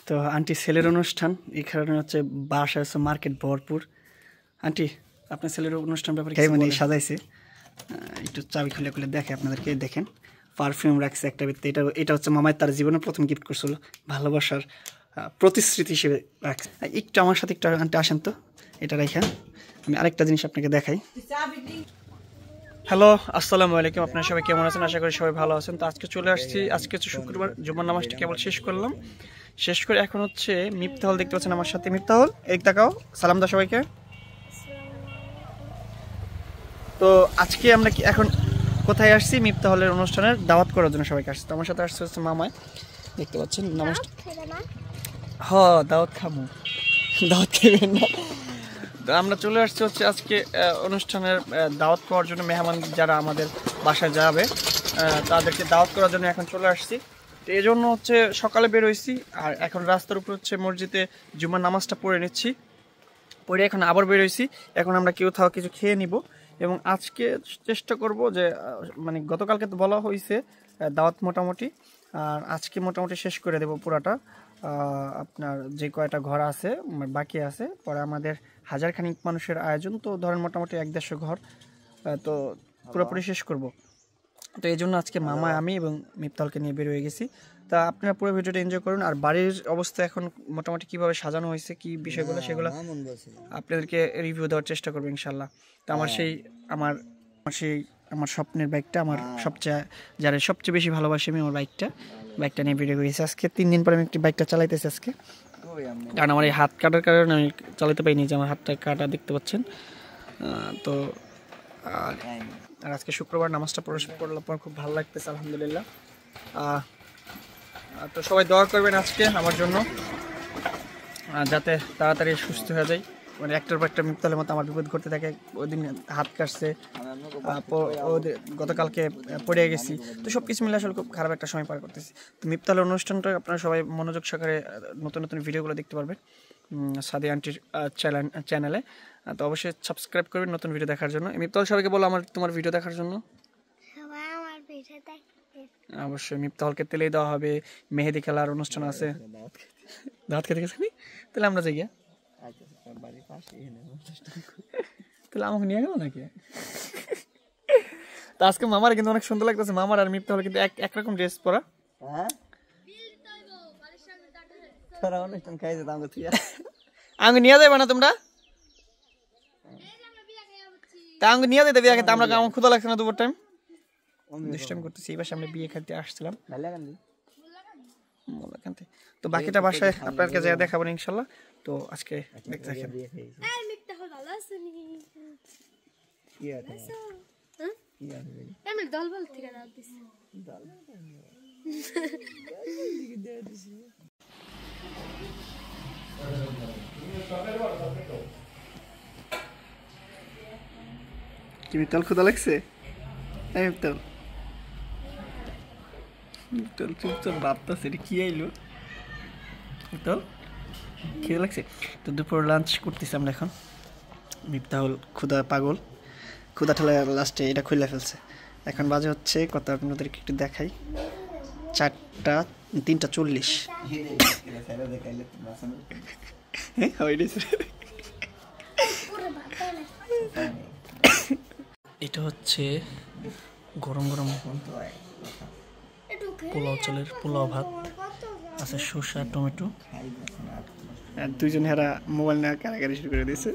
তো আন্টি ছেলের অনুষ্ঠান, এই কারণে হচ্ছে বাসা আছে মার্কেট ভরপুর। আন্টি আপনার ছেলের অনুষ্ঠান ব্যাপারে মানে সাজাইছে, একটু চাবি খুলে খুলে দেখে আপনাদেরকে। দেখেন পারফিউম রাখছে একটা ভিত্তি, এটা হচ্ছে মামায় তার জীবনে প্রথম গিফট করছিল, ভালোবাসার প্রতিশ্রুতি হিসেবে রাখছে। একটু আমার সাথে একটু আন্টি আসেন তো, এটা রাখা আমি আরেকটা জিনিস আপনাকে দেখাই। হ্যালো, আসসালামু আলাইকুম। আপনারা সবাই কেমন আছেন? আশা করি সবাই ভালো আছেন। তো আজকে চলে আসছি, আজকে হচ্ছে শুক্রবার, জুমার নামাজটা কেবল শেষ করলাম। শেষ করে এখন হচ্ছে মিফতাহুল দেখতে পাচ্ছেন আমার সাথে। মিফতাহুল এক তাকাও, সালাম দাও সবাইকে। তো আজকে আমরা কি এখন কোথায় আসছি? মিফতাহুলের অনুষ্ঠানের দাওয়াত করার জন্য সবাইকে আসছে। তো আমার সাথে আসছে হচ্ছে মামায়, দেখতে পাচ্ছেন। নামাজ হ দাওয়াত খাবো, দাওয়াত খাবেন না? তো আমরা চলে আসছি হচ্ছে আজকে অনুষ্ঠানের দাওয়াত পাওয়ার জন্য। মেহমান যারা আমাদের বাসায় যাবে তাদেরকে দাওয়াত করার জন্য এখন চলে আসছি। তো এই জন্য হচ্ছে সকালে বের হয়েছি, আর এখন রাস্তার উপর হচ্ছে মসজিদে জুমার নামাজটা পড়ে নিচ্ছি, পড়ে এখন আবার বের হয়েছি। এখন আমরা কোথাও কিছু খেয়ে নিব, এবং আজকে চেষ্টা করব যে মানে গতকালকে তো বলা হয়েছে দাওয়াত মোটামুটি, আর আজকে মোটামুটি শেষ করে দেব পুরাটা। আপনার যে কয়টা ঘর আছে বাকি আছে, পরে আমাদের হাজারখানিক মানুষের আয়োজন, তো ধরেন মোটামুটি 1-150 ঘর, তো পুরোপুরি শেষ করব। তো এই জন্য আজকে মামা, আমি এবং মিফতাহুলকে নিয়ে বের হয়ে গেছি। তা আপনারা পুরো ভিডিওটা এনজয় করুন। আর বাড়ির অবস্থা এখন মোটামুটি কীভাবে সাজানো হয়েছে, কী বিষয়গুলো, সেগুলো আপনাদেরকে রিভিউ দেওয়ার চেষ্টা করবো ইনশাল্লাহ। তো আমার স্বপ্নের বাইকটা, আমার সবচেয়ে বেশি ভালোবাসি আমি আমার বাইকটা নিয়ে বেরিয়ে গেছি। আজকে 3 দিন পরে আমি একটি বাইকটা চালাইতেছি আজকে, কারণ আমার এই হাত কাটার কারণে আমি চালাতে পারিনি, যে আমার হাতটা কাটা দেখতে পাচ্ছেন। তো আর আজকে শুক্রবার, নামাজটা পড়লাম পর খুব ভালো লাগতেছে আলহামদুলিল্লাহ। তো সবাই দোয়া করবেন আজকে আমার জন্য, যাতে তাড়াতাড়ি সুস্থ হয়ে যায়। মানে একটার পর একটা মিফতাহুলের মতো আমার বিপদ ঘটতে থাকে। ওই দিন হাত কাটছে, গতকালকে পড়ে গেছি, তো সব কিছু মিলে আসলে খুব খারাপ একটা সময় পার করতেছি। তো মিফতাহুলের অনুষ্ঠানটা আপনারা সবাই মনোযোগ সহকারে নতুন নতুন ভিডিওগুলো দেখতে পারবেন সাদিয়া আন্টির চ্যানেলে। তো অবশ্যই সাবস্ক্রাইব করবেন নতুন ভিডিও দেখার জন্য। মিফতাহুল সবাইকে বলো তোমার ভিডিও দেখার জন্য। অবশ্যই মিফতাহুলকে তেলেই দেওয়া হবে, মেহেদি খেলার অনুষ্ঠান আছে। দাওয়াত খেতে গেছে নি? তাহলে আমরা যাই গিয়া, তাহলে আমাকে নিয়ে গেল নাকি? তো আজকে মামার কিন্তু অনেক সুন্দর লাগতেছে, মামার আর মিফতাহুল কিন্তু একরকম ড্রেস পরা। আঙ্গ নিয়ে যাবে না তোমরা? তা আঙ্গ নিয়ে যেতে বিয়ে খেতে, আমরা আমার ক্ষুধা লাগছে না দুপুর টাইম, দুষ্টামি করতেছি। এই বাসে আমরা বিয়ে খেতে আসছিলাম। তো বাকিটা বাসায় আপনাকে যা দেখাবো ইনশাল্লাহ। তো আজকে দেখতে থাকেন। কি মিফতাহুল ক্ষুধা লাগছে? মিফতাহুল চুপচাপ ভাবতেছে এটা কি আইলো। মিফতাহুল খিদে লাগছে, তো দুপুর লাঞ্চ করতেছি আমরা এখন। মিফতাহুল ক্ষুধা পাগল, ক্ষুধা ঠেলা লাস্টে এটা খুলে ফেলছে। এখন বাজে হচ্ছে কত, আপনাদেরকে একটু দেখাই, 3:40। এটা হচ্ছে গরম গরম পোলাও চালের পোলাও ভাত আছে, শসা টমেটো। আর দুইজন হেরা মোবাইল নিয়ে কারাগারি শুরু করে দিয়েছে।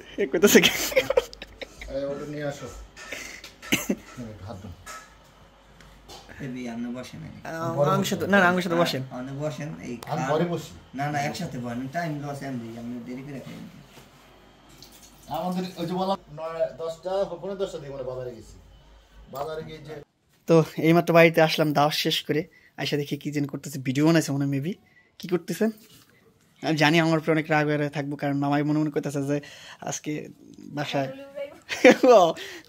তো এইমাত্র বাড়িতে আসলাম দাওয়াত শেষ করে, আইসা দেখি কি যেন করতেছে, ভিডিও বানাইছে মনে হয়, মেবি কি করতেছেন আমি জানি। আমার উপরে অনেক রাগ হয়ে থাকবো, কারণ মামাই মনে করতেছে যে আজকে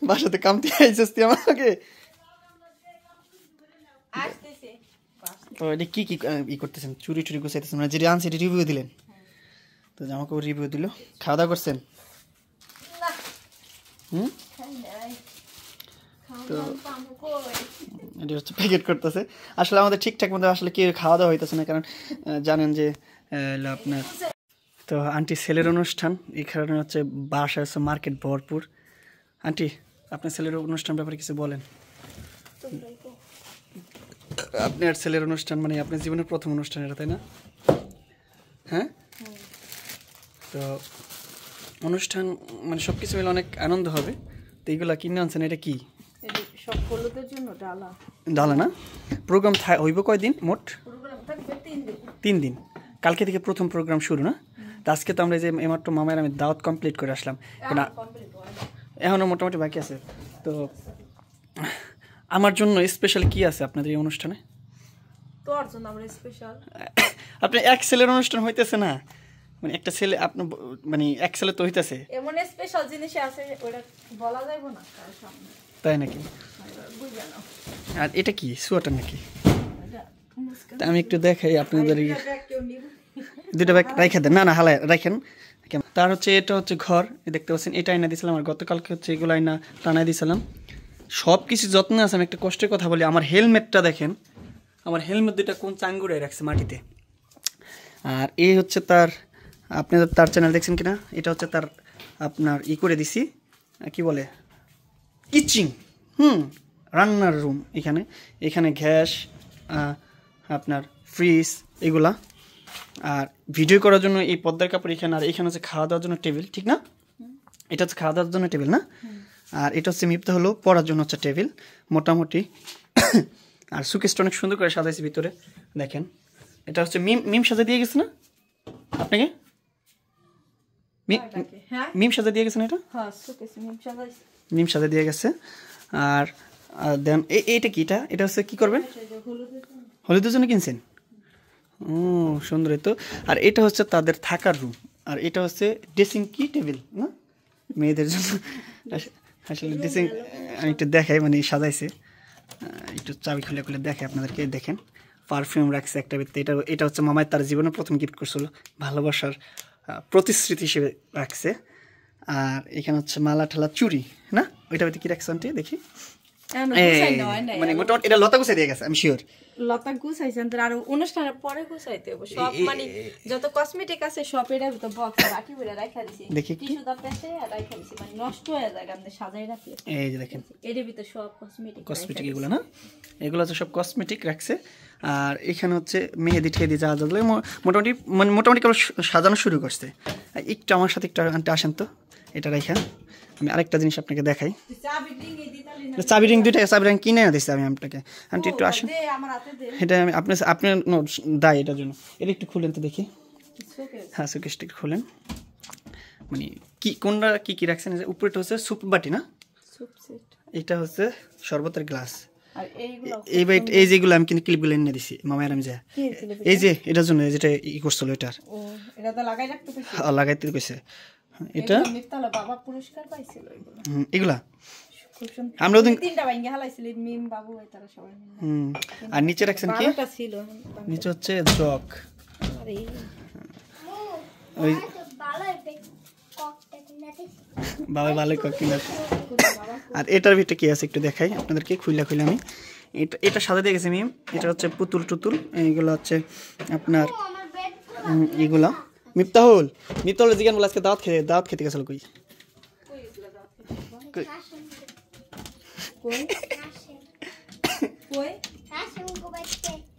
বাসাতে কামতে আইসিস তুই আমাকে। তো এটা কি ই করতেছেন, চুরি টুরি গুছাইতেছেন, মানে যেটা আনছে এটা রিভিউ দিলেন? তো আমাকে রিভিউ দিল। খাওয়া দাওয়া করছেন? তো এটা হচ্ছে প্যাকেট করতেছে। আসলে আমাদের ঠিকঠাক মতো আসলে কি খাওয়া দাওয়া হইতেছে না, কারণ জানেন যে হলো আপনার তো আন্টি ছেলের অনুষ্ঠান, এখানে হচ্ছে বাসা হচ্ছে মার্কেট ভরপুর। আন্টি আপনার ছেলের অনুষ্ঠান ব্যাপারে কিছু বলেন। আপনার ছেলের অনুষ্ঠান মানে আপনার জীবনের প্রথম অনুষ্ঠান এটা, তাই না? হ্যাঁ, তো অনুষ্ঠান মানে সব কিছু মিলে অনেক আনন্দ হবে। তো এইগুলা কিনে আনছেন, এটা কি? সব হলুদের জন্য ডালা। ডালা না? প্রোগ্রাম হইব কয়দিন মোট? প্রোগ্রাম থাকবে 3 দিন। 3 দিন। কালকে থেকে প্রথম প্রোগ্রাম শুরু না? তো আজকে তো আমরা যে এইমাত্র মামার আমি দাওয়াত কমপ্লিট করে আসলাম, এখনও মোটামুটি বাকি আছে। তো আমার জন্য স্পেশাল কি আছে আপনাদের এই অনুষ্ঠানে? তোর জন্য আমরা স্পেশাল। আপনি এক ছেলের অনুষ্ঠান হইতেছে না, মানে একটা ছেলে আপনার মানে এক ছেলে তো হইতেছে, এমন স্পেশাল জিনিস আছে ওটা বলা যাবে না কার সামনে। তাই নাকি? বুঝা নাও। আর এটা কি সোয়াটার নাকি? আমি একটু দেখাই আপনাদের। দুটো ব্যাগ রাখা দেন, না না হালায় রাখেন। তার হচ্ছে এটা হচ্ছে ঘর, দেখতে পাচ্ছেন এটা আইনা দিয়েছিলাম, আর গতকালকে হচ্ছে এগুলো আইনা টানাই দিয়েছিলাম। সব কিছু যত্ন আছে। আমি একটা কষ্টের কথা বলি, আমার হেলমেটটা দেখেন, আমার হেলমেট দুটা কোন চাঙ্গুড়ে রাখছে মাটিতে। আর এই হচ্ছে তার, আপনি তার চ্যানেল দেখছেন কিনা, এটা হচ্ছে তার আপনার করে দিছি কি বলে কিচিং, রান্নার রুম। এখানে এখানে গ্যাস, আপনার ফ্রিজ এগুলা, আর ভিডিও করার জন্য এই পর্দার কাপড় এখানে। আর এখানে হচ্ছে খাওয়া দাওয়ার জন্য টেবিল, ঠিক না? এটা হচ্ছে খাওয়া দাওয়ার জন্য টেবিল না? আর এটা হচ্ছে মিপ্তা হলো পড়ার জন্য হচ্ছে টেবিল মোটামুটি। আর সুকেশটা অনেক সুন্দর করে সাজাইছি ভিতরে দেখেন। এটা হচ্ছে মিম সাজা দিয়ে গেছে না আপনাকে? মিম সাজা দিয়ে গেছে না এটা? মিম সাজা দিয়ে গেছে। আর দেন এইটা কি, এটা হচ্ছে কি করবেন? হলুদের জন্য কিনছেন? ও সুন্দর তো। আর এটা হচ্ছে তাদের থাকার রুম, আর এটা হচ্ছে ড্রেসিং কি টেবিল না মেয়েদের জন্য। আসলে ড্রেসিং আমি একটু দেখাই, মানে সাজাইছে, একটু চাবি খুলে খুলে দেখে আপনাদেরকে। দেখেন পারফিউম রাখছে একটা ভিত্তি। এটা হচ্ছে মামায় তার জীবনে প্রথম গিফট করছিল, ভালোবাসার প্রতিশ্রুতি হিসেবে রাখছে। আর এখানে হচ্ছে মালা ঠালা চুড়ি না, ওইটা ভিত্তি কি রাখছে আন্টি দেখি। মানে মোটামুটি এটা লতা গুছাই দিয়ে গেছে, আমি শিওর লতা গুছাইছেন। আর অনুষ্ঠানের পরে গুছাইতে হবে সব, মানে যত কসমেটিক আছে সব এর ভিতর বক্স রাখি বলে রাখা দিছি। দেখি টিস্যুটা পেছে রাখা দিছি, মানে নষ্ট হয়ে যায় আপনি সাজাই রাখি। এই যে দেখেন এর ভিতর সব কসমেটিক এগুলো না, এগুলো হচ্ছে সব কসমেটিক রাখছে। আর এখানে হচ্ছে মেহেদি ঠেদি যা যা মোটামুটি মানে মোটামুটি কেবল সাজানো শুরু করছে। একটু আমার সাথে একটু আসেন তো, এটা রাখা। আমি আরেকটা জিনিস আপনাকে দেখাই। চাবি রিং দুইটা, চাবি রিং কিনে দিচ্ছি আমি আপনাকে। আন্টি একটু আসেন, এটা আমি আপনার দায় এটার জন্য। এটা একটু খুলেন তো দেখি। হ্যাঁ সুকেশটা একটু খুলেন। মানে কি কোনটা কি কি রাখছেন? উপরেটা হচ্ছে সুপ বাটি না, এটা হচ্ছে শরবতের গ্লাস। এই যেগুলো আমি কিন্তু ক্লিপগুলো এনে দিছি মামার, আমি যা এই যে এটার জন্য যেটা ই করছিল এটার লাগাইতে কইছে। এটা বাবা পুরস্কার পাইছিল এগুলা আমরা ওদিন আর নিচে রাখছেন কি? নিচে হচ্ছে জগ, ওই বাবা ভালো কক কিনা। আর এটার ভিতরে কি আছে একটু দেখাই আপনাদেরকে, খুইলা আমি এটা সাজা দিয়ে গেছি মিম। এটা হচ্ছে পুতুল টুতুল, এইগুলো হচ্ছে আপনার এগুলা। মিফতাহুল জিগান বলে আজকে দাওয়াত খেতে গেছিল কই?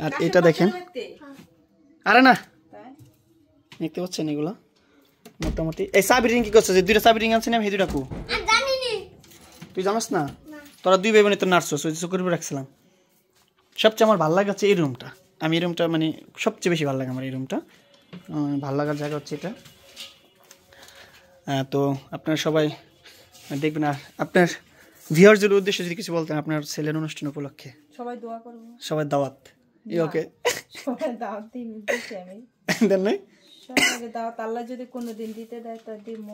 আর এটা দেখেন, আরে না দেখতে পাচ্ছেন এগুলা মোটামুটি। এই চাবি রিং কি করছে? যে দুইটা চাবি রিং আনছেন আমি হেদু রাখু, তুই জানাস না? তোরা দুই ভাই বোনে তো নার্স চকুর উপর রাখছিলাম। সবচেয়ে আমার ভালো লাগে হচ্ছে এই রুমটা। আমি এই রুমটা মানে সবচেয়ে বেশি ভালো লাগে আমার এই রুমটা, ভালো লাগার জায়গা হচ্ছে এটা। তো আপনারা সবাই দেখবেন। আর আপনার ভিউয়ারদের উদ্দেশ্যে যদি কিছু বলতেন আপনার ছেলের অনুষ্ঠান উপলক্ষে। সবাই দোয়া করব, সবাই দাওয়াত ওকে সবাই দাওয়াত দিচ্ছি আমি দেন নাই সবাইকে দাওয়াত আল্লাহ যদি কোনোদিন দিতে দেয় তা দিব।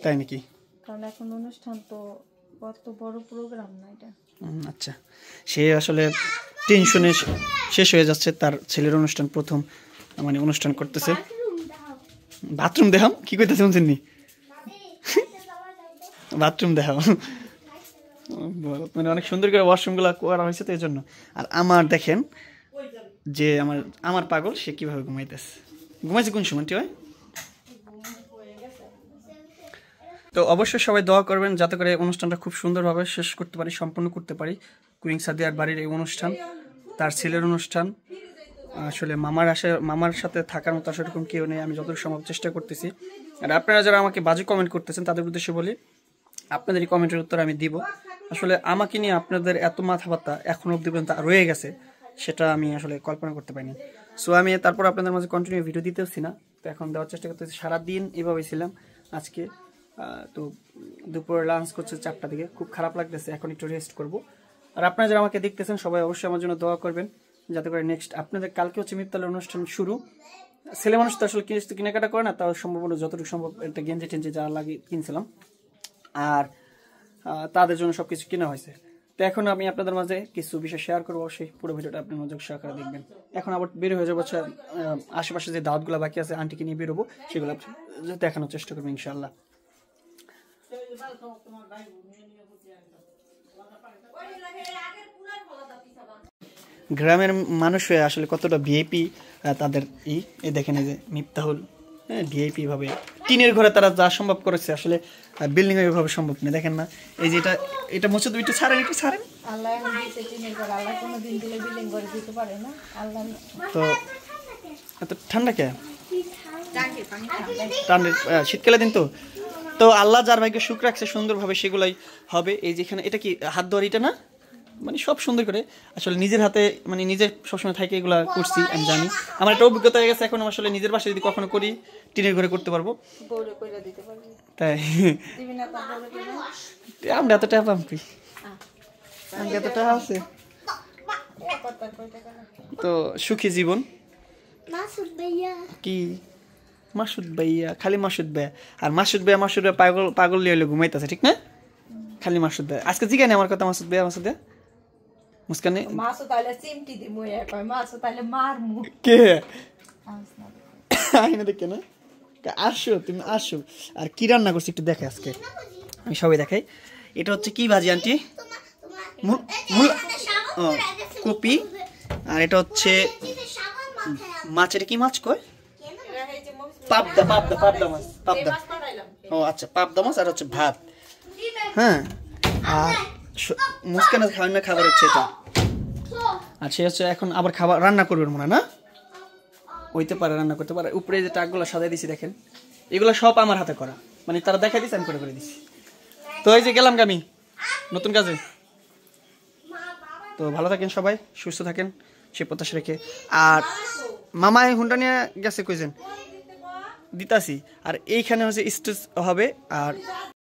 তাই নাকি? কারণ এখন অনুষ্ঠান তো কত বড় প্রোগ্রাম না এটা। আচ্ছা, সে আসলে টেনশনে শেষ হয়ে যাচ্ছে। তার ছেলের অনুষ্ঠান প্রথম মানে অনুষ্ঠান করতেছে। বাথরুম দেখাম কি কইতেছে শুনছেন নি? বাথরুম দেখাও, মানে অনেক সুন্দর করে ওয়াশরুমগুলো করা হয়েছে তো এই জন্য। আর আমার দেখেন যে আমার পাগল সে কিভাবে ঘুমাইতেছে ঘুমাইছে কোন সময় হয়? তো অবশ্যই সবাই দোয়া করবেন যাতে করে অনুষ্ঠানটা খুব সুন্দরভাবে শেষ করতে পারি, সম্পন্ন করতে পারি। কুইং সাদিয়ার বাড়ির এই অনুষ্ঠান, তার ছেলের অনুষ্ঠান। আসলে মামার সাথে থাকার মতো আসলে এরকম কেউ নেই। আমি যতটুকু সম্ভব চেষ্টা করতেছি। আর আপনারা যারা আমাকে বাজে কমেন্ট করতেছেন তাদের উদ্দেশ্যে বলি, আপনাদের এই কমেন্টের উত্তর আমি দিব। আসলে আমাকে নিয়ে আপনাদের এত মাথা ব্যথা এখনো অব্দি পর্যন্ত রয়ে গেছে, সেটা আমি আসলে কল্পনা করতে পারিনি। সো আমি তারপর আপনাদের মাঝে কন্টিনিউ ভিডিও দিতেছি না, তো এখন দেওয়ার চেষ্টা করতেছি। সারাদিন এভাবেই ছিলাম আজকে। তো দুপুরে লাঞ্চ করছে 4টা দিকে, খুব খারাপ লাগতেছে, এখন একটু রেস্ট করব। আর আপনারা যারা আমাকে দেখতেছেন সবাই অবশ্যই আমার জন্য দোয়া করবেন যাতে করে নেক্সট আপনাদের কালকে হচ্ছে মিফতালের অনুষ্ঠান শুরু। ছেলে মানুষ তো আসলে কেনাকাটা করে না, তাও সম্ভবত যতটুকু সম্ভব একটা গেঞ্জি টেঞ্জি যা লাগে কিনছিলাম, আর তাদের জন্য সবকিছু কেনা হয়েছে। তো এখন আমি আপনাদের মাঝে কিছু বিষয় শেয়ার করবো, অবশ্যই পুরো ভিডিওটা আপনি মনোযোগ সহকারে দেখবেন। এখন আবার বের হয়ে যাবো, আশেপাশে যে দাওয়াতগুলো বাকি আছে আন্টিকে নিয়ে বেরোবো, সেগুলো দেখানোর চেষ্টা করবো ইনশাল্লাহ। গ্রামের মানুষ হয়ে আসলে কতটা ভিআইপি তাদের এই দেখেন, এই যে মিফতাহুল, হ্যাঁ, ভিআইপি ভাবে টিনের ঘরে তারা যা সম্ভব করেছে, আসলে বিল্ডিং এভাবে সম্ভব না। দেখেন না, এই যে এটা মুছে একটু ছাড়েন, আল্লাহ দিয়েছে টিনের ঘর, আল্লাহ কোনোদিন দিলে বিল্ডিং করে দিতে পারে না। আল্লাহ তো এত ঠান্ডা কে টাঙ্কির ঠান্ডা, শীতকালে দিন তো। তো আল্লাহ যার ভাগ্যে সুখ রাখছে সুন্দরভাবে সেগুলাই হবে। এই যেখানে এটা কি হাত ধোয়ার, এটা না, মানে সব সুন্দর করে আসলে নিজের হাতে, মানে নিজের সবসময় থাকে এগুলা করছি, আমি জানি। আমার একটা অভিজ্ঞতা হয়ে গেছে, এখন আসলে নিজের বাসায় যদি কখনো করি টিনের ঘরে করতে পারবো, তাই আমরা এতটা পাম্পি, এতটা আছে। তো সুখী জীবন কি মাসুদ ভাইয়া, খালি মাসুদ ভাইয়া, আর মাসুদ ভাইয়া পাগল লিয়ে ঘুমাইতেছে, ঠিক না? খালি মাসুদ ভাইয়া আজকে জিগাই আমার কথা, মাসুদ ভাইয়া মুস্কানে কে আইনা দেখে না, আসো তুমি আসো। আর কি রান্না করছি একটু দেখে আজকে, আমি সবাই দেখাই। এটা হচ্ছে কি ভাজি আন্টি? কপি। আর এটা হচ্ছে মাছ, এটা কি মাছ কয়? পাবদা মাছ, পাবদা। ও আচ্ছা, পাবদা মাছ। আর হচ্ছে ভাত, হ্যাঁ। আর মুস্কানের খাবার হচ্ছে এটা। আর সে হচ্ছে এখন আবার খাবার রান্না করবে মনে হয়, না হইতে পারে, রান্না করতে পারে। উপরে যে টাকগুলো সাজাই দিছি দেখেন, এগুলো সব আমার হাতে করা, মানে তারা দেখাই দিচ্ছে, আমি করে দিছি। তো এই যে গেলাম আমি নতুন কাজে। তো ভালো থাকেন সবাই, সুস্থ থাকেন সে প্রত্যাশা রেখে। আর মামায় হুন্ডা নিয়ে গেছে কইছেন দিতাছি, আর এইখানে হচ্ছে স্টেজ হবে। আর